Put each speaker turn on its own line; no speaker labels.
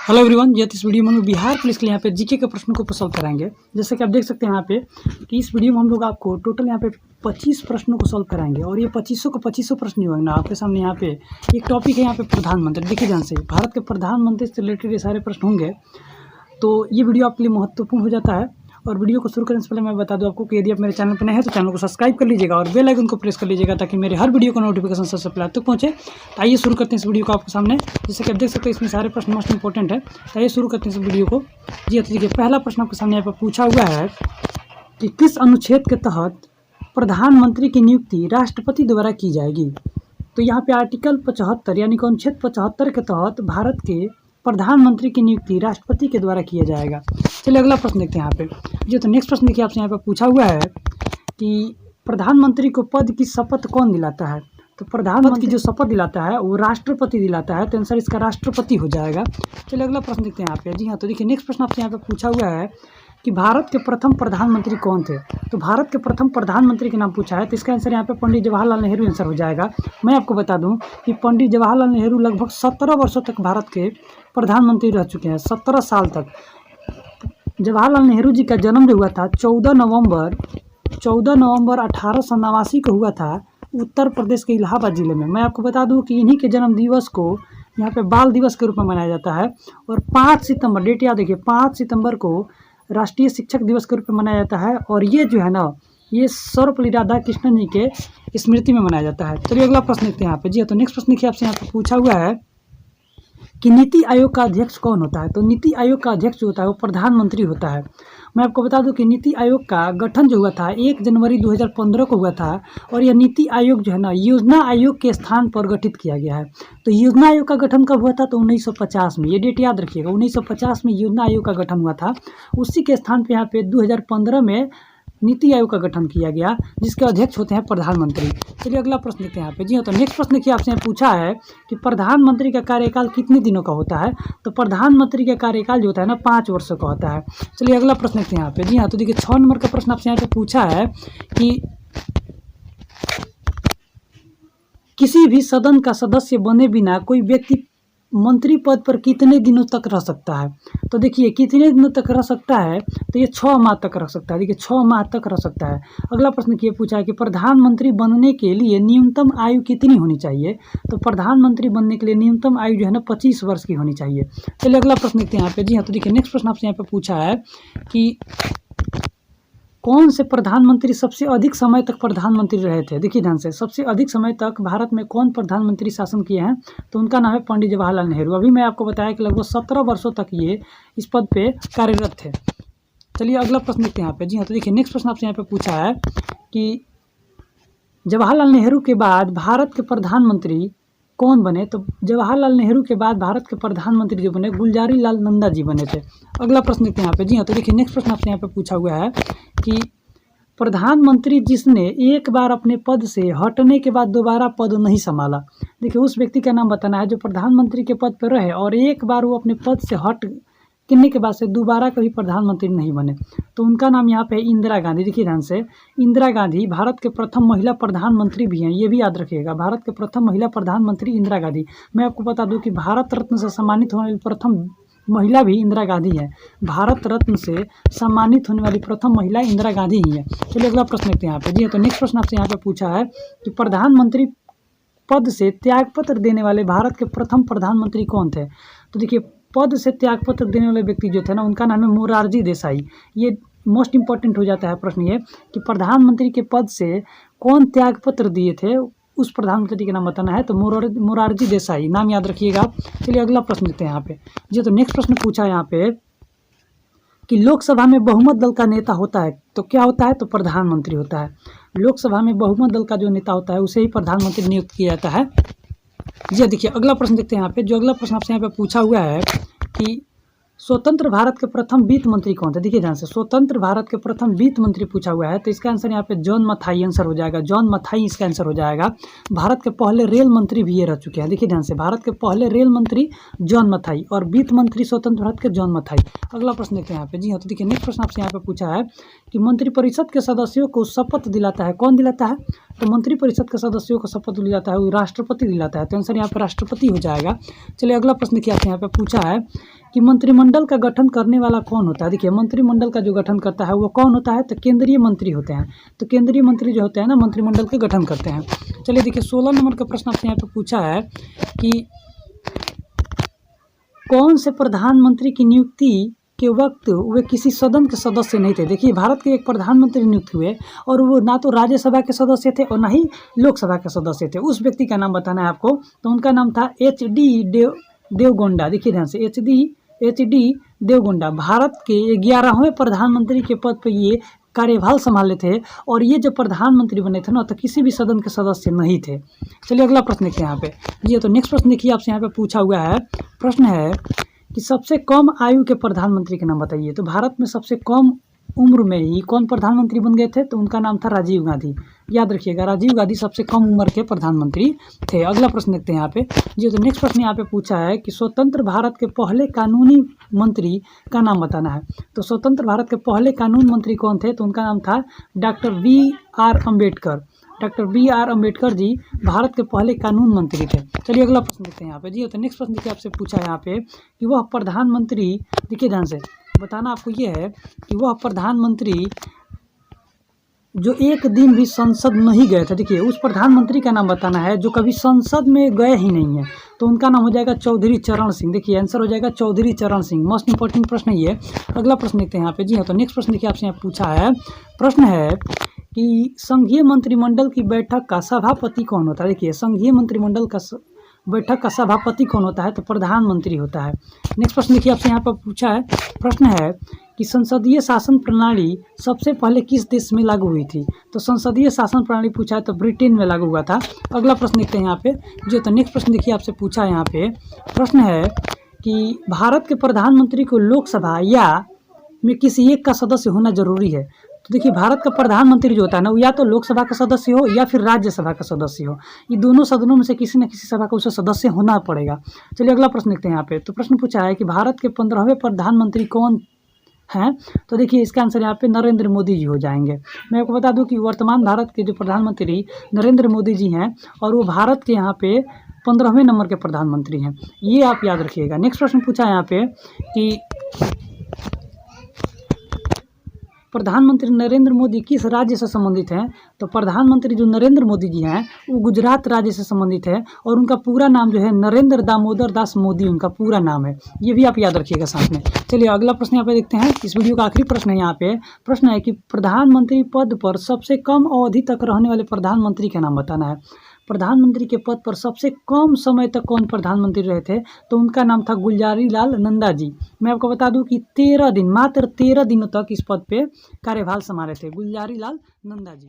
Hello everyone, ये इस video में हम लोग बिहार पुलिस के लिए यहाँ पे जीके के प्रश्नों को सॉल्व कराएंगे। जैसे कि आप देख सकते हैं यहाँ पे कि इस वीडियो में हम लोग आपको टोटल यहाँ पे 25 प्रश्नों को सॉल्व कराएंगे और ये 2500 प्रश्न ही होंगे ना आपके सामने। यहाँ पे एक टॉपिक है यहाँ पे प्रधानमंत्री। देखिए ध्यान से, भारत के प्रधानमंत्री से रिलेटेड ये सारे प्रश्न होंगे, तो ये वीडियो आपके लिए महत्वपूर्ण हो जाता है। और वीडियो को शुरू करने से पहले मैं बता दूं आपको कि यदि आप मेरे चैनल पर नए हैं तो चैनल को सब्सक्राइब कर लीजिएगा और बेल आइकन को प्रेस कर लीजिएगा ताकि मेरे हर वीडियो का नोटिफिकेशन सबसे पहले आप तक पहुंचे। तो आइए शुरू करते हैं इस वीडियो को आपके सामने। जैसे कि आप देख सकते हैं इसमें सारे प्रश्न मोस्ट इंपॉर्टेंट है। तो आइए शुरू करते हैं इस वीडियो को। जी देखिए, पहला प्रश्न आपके सामने यहाँ पर पूछा हुआ है कि किस अनुच्छेद के तहत प्रधानमंत्री की नियुक्ति राष्ट्रपति द्वारा की जाएगी। तो यहाँ पे आर्टिकल 75 यानी कि अनुच्छेद 75 के तहत भारत के प्रधानमंत्री की नियुक्ति राष्ट्रपति के द्वारा किया जाएगा। चलिए अगला प्रश्न देखते हैं यहाँ पे। जी तो नेक्स्ट प्रश्न देखिए, आपसे यहाँ पे पूछा हुआ है कि प्रधानमंत्री को पद की शपथ कौन दिलाता है। तो प्रधानमंत्री की जो शपथ दिलाता है वो राष्ट्रपति दिलाता है, तो आंसर इसका राष्ट्रपति हो जाएगा। चलिए अगला प्रश्न देखते हैं यहाँ पे। जी हाँ, तो देखिए नेक्स्ट प्रश्न आपसे यहाँ पे पूछा हुआ है कि भारत के प्रथम प्रधानमंत्री कौन थे। तो भारत के प्रथम प्रधानमंत्री के नाम पूछा है, तो इसका आंसर यहाँ पे पंडित जवाहरलाल नेहरू आंसर हो जाएगा। मैं आपको बता दूं कि पंडित जवाहरलाल नेहरू लगभग 17 वर्षों तक भारत के प्रधानमंत्री रह चुके हैं। 17 साल तक। जवाहरलाल नेहरू जी का जन्म जो हुआ था 14 नवंबर 1889 को हुआ था उत्तर प्रदेश के इलाहाबाद जिले में। मैं आपको बता दूं कि इन्हीं के जन्म दिवस को यहाँ पे बाल दिवस के रूप में मनाया जाता है। और 5 सितंबर, डेट याद देखिए, 5 सितंबर को राष्ट्रीय शिक्षक दिवस के रूप में मनाया जाता है। और ये जो है ना, ये सर्वपल्ली राधाकृष्णन जी के स्मृति में मनाया जाता है। चलिए अगला प्रश्न देखते हैं यहाँ पे। जी तो नेक्स्ट प्रश्न देखिए, आपसे यहाँ पे पूछा हुआ है कि नीति आयोग का अध्यक्ष कौन होता है। तो नीति आयोग का अध्यक्ष जो होता है वो प्रधानमंत्री होता है। मैं आपको बता दूं कि नीति आयोग का गठन जो हुआ था 1 जनवरी 2015 को हुआ था। और यह नीति आयोग जो है ना, योजना आयोग के स्थान पर गठित किया गया है। तो योजना आयोग का गठन कब हुआ था, तो 1950 में। ये डेट याद रखिएगा, 1950 में योजना आयोग का गठन हुआ था। उसी के स्थान पर यहाँ पे 2015 में नीति आयोग का गठन किया गया, जिसके अध्यक्ष होते हैं प्रधानमंत्री। चलिए अगला प्रश्न देखते हैं यहाँ पे। जी हाँ, तो नेक्स्ट प्रश्न देखिए, आपसे पूछा है कि प्रधानमंत्री का कार्यकाल कितने दिनों का होता है। तो प्रधानमंत्री का कार्यकाल जो होता है ना 5 वर्षों का होता है। चलिए अगला प्रश्न देखते हैं यहाँ पे। जी हाँ, तो देखिए 6 नंबर का प्रश्न आपसे यहाँ पे पूछा है कि किसी भी सदन का सदस्य बने बिना कोई व्यक्ति मंत्री पद पर कितने दिनों तक रह सकता है। तो देखिए कितने दिनों तक रह सकता है, तो ये 6 माह तक रह सकता है। देखिए 6 माह तक रह सकता है। अगला प्रश्न ये पूछा है कि प्रधानमंत्री बनने के लिए न्यूनतम आयु कितनी होनी चाहिए। तो प्रधानमंत्री बनने के लिए न्यूनतम आयु जो है ना 25 वर्ष की होनी चाहिए। चलिए अगला प्रश्न देखते हैं यहाँ पे। जी हाँ, तो देखिए नेक्स्ट प्रश्न आपसे यहाँ पे पूछा है कि कौन से प्रधानमंत्री सबसे अधिक समय तक प्रधानमंत्री रहे थे। देखिए ध्यान से, सबसे अधिक समय तक भारत में कौन प्रधानमंत्री शासन किए हैं, तो उनका नाम है पंडित जवाहरलाल नेहरू। अभी मैं आपको बताया कि लगभग 17 वर्षों तक ये इस पद पे कार्यरत थे। चलिए अगला प्रश्न देखते हैं यहाँ पे। जी हाँ, तो देखिए नेक्स्ट प्रश्न आपसे यहाँ पे पूछा है कि जवाहरलाल नेहरू के बाद भारत के प्रधानमंत्री कौन बने। तो जवाहरलाल नेहरू के बाद भारत के प्रधानमंत्री जो बने गुलजारी लाल नंदा जी बने थे। अगला प्रश्न देखते हैं यहाँ पे। जी हाँ, तो देखिए नेक्स्ट प्रश्न आपसे यहाँ पे पूछा हुआ है कि प्रधानमंत्री जिसने एक बार अपने पद से हटने के बाद दोबारा पद नहीं संभाला। देखिए उस व्यक्ति का नाम बताना है जो प्रधानमंत्री के पद पर रहे और एक बार वो अपने पद से हटने के बाद से दोबारा कभी प्रधानमंत्री नहीं बने। तो उनका नाम यहाँ पे इंदिरा गांधी। देखिए ध्यान से, इंदिरा गांधी भारत के प्रथम महिला प्रधानमंत्री भी हैं, ये भी याद रखिएगा। भारत के प्रथम महिला प्रधानमंत्री इंदिरा गांधी। मैं आपको बता दूं कि भारत रत्न से सम्मानित होने वाली प्रथम महिला भी इंदिरा गांधी है। भारत रत्न से सम्मानित होने वाली प्रथम महिला इंदिरा गांधी ही है। चलिए अगला प्रश्न देखते हैं यहाँ पे। जी तो नेक्स्ट प्रश्न आपसे यहाँ पे पूछा है कि प्रधानमंत्री पद से त्यागपत्र देने वाले भारत के प्रथम प्रधानमंत्री कौन थे। तो देखिए पद से त्यागपत्र देने वाले व्यक्ति जो थे ना, उनका नाम है मोरारजी देसाई। ये मोस्ट इंपॉर्टेंट हो जाता है प्रश्न ये कि प्रधानमंत्री के पद से कौन त्यागपत्र दिए थे, उस प्रधानमंत्री का नाम बताना है। तो मोरारजी देसाई, नाम याद रखिएगा। चलिए अगला प्रश्न देखते हैं यहाँ पे। जी तो नेक्स्ट प्रश्न पूछा है यहाँ पे कि लोकसभा में बहुमत दल का नेता होता है तो क्या होता है, तो प्रधानमंत्री होता है। लोकसभा में बहुमत दल का जो नेता होता है उसे ही प्रधानमंत्री नियुक्त किया जाता है। जी देखिए अगला प्रश्न देखते हैं यहाँ पे। जो अगला प्रश्न आपसे यहाँ पे पूछा हुआ है कि स्वतंत्र भारत के प्रथम वित्त मंत्री कौन थे। देखिए ध्यान से, स्वतंत्र भारत के प्रथम वित्त मंत्री पूछा हुआ है, तो इसका आंसर यहाँ पे जॉन मथाई आंसर हो जाएगा। जॉन मथाई इसका आंसर हो जाएगा। भारत के पहले रेल मंत्री भी ये रह चुके हैं। देखिए ध्यान से, भारत के पहले रेल मंत्री जॉन मथाई और वित्त मंत्री स्वतंत्र भारत के जॉन मथाई। अगला प्रश्न देखते हैं यहाँ पे। जी हाँ, तो देखिए नेक्स्ट प्रश्न आपसे यहाँ पे पूछा है कि मंत्रिपरिषद के सदस्यों को शपथ दिलाता है कौन दिलाता है। तो मंत्रिपरिषद के सदस्यों को शपथ दिलाता है वो राष्ट्रपति दिलाता है। तो आंसर यहाँ पे राष्ट्रपति हो जाएगा। चलिए अगला प्रश्न क्या आपसे यहाँ पे पूछा है कि मंत्रिमंडल का गठन करने वाला कौन होता है। देखिए मंत्रिमंडल का जो गठन करता है वो कौन होता है, तो केंद्रीय मंत्री होते हैं। तो केंद्रीय मंत्री जो होते हैं ना मंत्रिमंडल के गठन करते हैं। चलिए देखिए 16 नंबर का प्रश्न आपसे यहाँ पे पूछा है कि कौन से प्रधानमंत्री की नियुक्ति के वक्त वे किसी सदन के सदस्य नहीं थे। देखिए भारत के एक प्रधानमंत्री नियुक्त हुए और वो ना तो राज्यसभा के सदस्य थे और ना ही लोकसभा के सदस्य थे। उस व्यक्ति का नाम बताना है आपको, तो उनका नाम था HD देवगौड़ा। देखिए ध्यान से HD देवगौड़ा भारत के 11वें प्रधानमंत्री के पद पर ये कार्यभार संभाले थे और ये जब प्रधानमंत्री बने थे ना तो किसी भी सदन के सदस्य नहीं थे। चलिए अगला प्रश्न देखिए यहाँ पे जी। तो नेक्स्ट प्रश्न देखिए आपसे यहाँ पे पूछा हुआ है, प्रश्न है कि सबसे कम आयु के प्रधानमंत्री के नाम बताइए। तो भारत में सबसे कम उम्र में ही कौन प्रधानमंत्री बन गए थे, तो उनका नाम था राजीव गांधी। याद रखिएगा राजीव गांधी सबसे कम उम्र के प्रधानमंत्री थे। अगला प्रश्न देखते हैं यहाँ पे जी। तो नेक्स्ट प्रश्न यहाँ पे पूछा है कि स्वतंत्र भारत के पहले कानूनी मंत्री का नाम बताना है। तो स्वतंत्र भारत के पहले कानून मंत्री कौन थे, तो उनका नाम था doctor BR Ambedkar. Doctor BR Ambedkar ji Bharat के पहले कानून मंत्री थे। चलिए अगला प्रश्न देखते हैं यहाँ पे जी। तो नेक्स्ट प्रश्न देखिए आपसे पूछा है यहाँ पे कि वह प्रधानमंत्री, देखिए ध्यान से बताना आपको ये है कि वह प्रधानमंत्री जो एक दिन भी संसद नहीं गए थे। देखिए उस प्रधानमंत्री का नाम बताना है जो कभी संसद में गए ही नहीं है, तो उनका नाम हो जाएगा चौधरी चरण सिंह। देखिए आंसर हो जाएगा चौधरी चरण सिंह। मोस्ट इंपॉर्टेंट प्रश्न ये। अगला प्रश्न देखते हैं यहाँ पे जी। हाँ तो नेक्स्ट प्रश्न देखिए आपसे यहाँ पूछा है, प्रश्न है कि संघीय मंत्रिमंडल की बैठक का सभापति कौन होता है। देखिए संघीय मंत्रिमंडल का बैठक का सभापति कौन होता है, तो प्रधानमंत्री होता है। नेक्स्ट प्रश्न देखिए आपसे यहाँ पर पूछा है, प्रश्न है कि संसदीय शासन प्रणाली सबसे पहले किस देश में लागू हुई थी। तो संसदीय शासन प्रणाली पूछा है तो ब्रिटेन में लागू हुआ था। अगला प्रश्न देखते हैं यहाँ पे जो। तो नेक्स्ट प्रश्न देखिए आपसे पूछा है यहाँ पे, प्रश्न है कि भारत के प्रधानमंत्री को लोकसभा या में किसी एक का सदस्य होना जरूरी है। तो देखिए भारत का प्रधानमंत्री जो होता है ना वो या तो लोकसभा का सदस्य हो या फिर राज्यसभा का सदस्य हो। ये दोनों सदनों में से किसी न किसी सभा का उसे सदस्य होना पड़ेगा। चलिए अगला प्रश्न देखते हैं यहाँ पे। तो प्रश्न पूछा है कि भारत के 15वें प्रधानमंत्री कौन हैं। तो देखिए इसका आंसर यहाँ पे नरेंद्र मोदी जी हो जाएंगे। मैं आपको बता दूं कि वर्तमान भारत के जो प्रधानमंत्री नरेंद्र मोदी जी हैं और वो भारत के यहाँ पे 15वें नंबर के प्रधानमंत्री हैं, ये आप याद रखिएगा। नेक्स्ट प्रश्न पूछा है यहाँ पे कि प्रधानमंत्री नरेंद्र मोदी किस राज्य से संबंधित हैं। तो प्रधानमंत्री जो नरेंद्र मोदी जी हैं वो गुजरात राज्य से संबंधित है और उनका पूरा नाम जो है नरेंद्र दामोदर दास मोदी उनका पूरा नाम है, ये भी आप याद रखिएगा साथ में। चलिए अगला प्रश्न यहाँ पे देखते हैं। इस वीडियो का आखिरी प्रश्न है यहाँ पे। प्रश्न है कि प्रधानमंत्री पद पर सबसे कम अवधि तक रहने वाले प्रधानमंत्री का नाम बताना है। प्रधानमंत्री के पद पर सबसे कम समय तक कौन प्रधानमंत्री रहे थे, तो उनका नाम था गुलजारी लाल नंदा जी। मैं आपको बता दूं कि 13 दिन, मात्र 13 दिनों तक इस पद पे कार्यभार संभाले थे गुलजारी लाल नंदा जी।